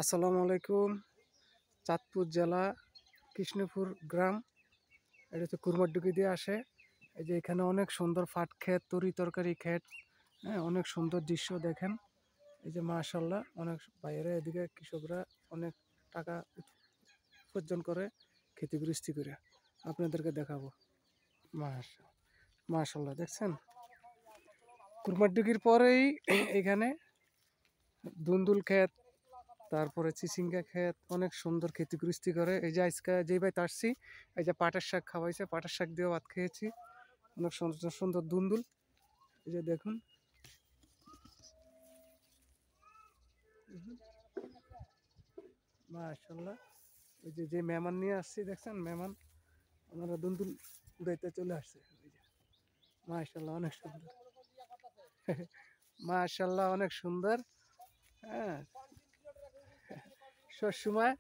আসসালামু আলাইকুম। চাঁদপুর জেলা কৃষ্ণপুর গ্রাম, এটা হচ্ছে কুরমারডুকি দিয়ে আসে। এই যে এখানে অনেক সুন্দর ফাট ক্ষেত, তরি তরকারি ক্ষেত, হ্যাঁ, অনেক সুন্দর দৃশ্য দেখেন। এই যে মাশাল্লাহ, অনেক বাইরে এদিকে কৃষকরা অনেক টাকা উপার্জন করে ক্ষতিগ্রস্তি করে। আপনাদেরকে দেখাবো। মাশাল্লাহ, দেখছেন কুরমারডুকির পরেই এখানে দুন্দুল ক্ষেত, তারপরে চিচিঙ্গা ক্ষেত, অনেক সুন্দর ক্ষতিগ্রস্তি করে। এই যে আজকে যেই বাই আসছি, এই যে পাটের শাক খাওয়াইছে, পাটের শাক দিয়েও ভাত খেয়েছি। অনেক সুন্দর সুন্দর দুন্দুল, এই যে দেখুন। মাশাল্লাহ, ওই যে যে মেহমান নিয়ে আসছি দেখছেন, মেহমান ওনারা দুন্দুল উড়াইতে চলে আসছে। ওই যে মাশাল্লাহ, অনেক সুন্দর। মাশাল্লাহ, অনেক সুন্দর। হ্যাঁ, সবসময়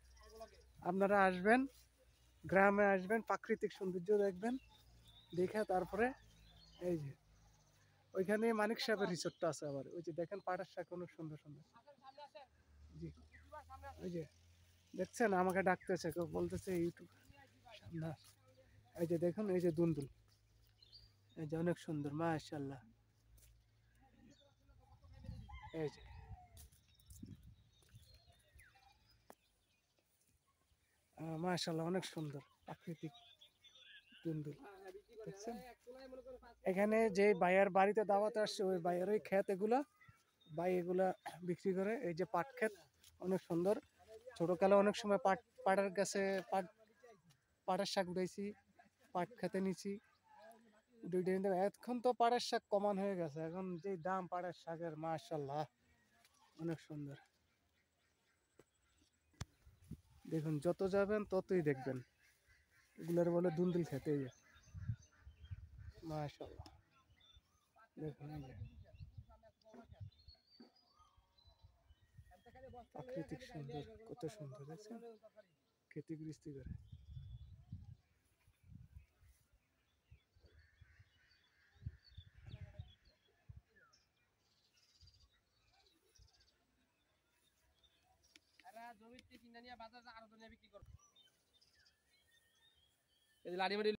আপনারা আসবেন, গ্রামে আসবেন, প্রাকৃতিক সৌন্দর্য দেখবেন, দেখে তারপরে এই যে ওইখানে মানিক সাহেবের রিসোর্টটা আছে। আবার ওই যে দেখেন পাটের শাক অনেক সুন্দর সুন্দর। জি, ওই যে দেখছেন আমাকে ডাকতেছে, কেউ বলতেছে ইউটিউব সামনে আস। এই যে দেখুন, এই যে দুন্দুল, এই যে অনেক সুন্দর মাশাআল্লাহ। এই যে মাশাআল্লাহ, অনেক সুন্দর প্রাকৃতিক দুন্দুল, দেখছেন। এখানে যে ভাইয়ার বাড়িতে দাওয়াতে আসছে, ওই ভাইয়ারই ক্ষেত এগুলা। ভাই এগুলা বিক্রি করে। এই যে পাট ক্ষেত অনেক সুন্দর। ছোটকালে অনেক সময় পাটের গাছে পাটের শাক উঠাইছি, পাট খেতে নিছি। এখন তো পাটের শাক কমান হয়ে গেছে, এখন যে দাম পাটের শাকের, মাশাআল্লাহ, অনেক সুন্দর। দেখুন, যত যাবেন ততই দেখবেন এগুলার বলে দুন্দুল খেতে। মাশাআল্লাহ, দেখুন এই যে প্রাকৃতিক সুন্দর, কত সুন্দর দেখছেন, ক্ষতিগ্রস্তি করে। জমিতে কিনে নিয়ে বাজারে আরো বিক্রি করবে। এই যে লাড়ি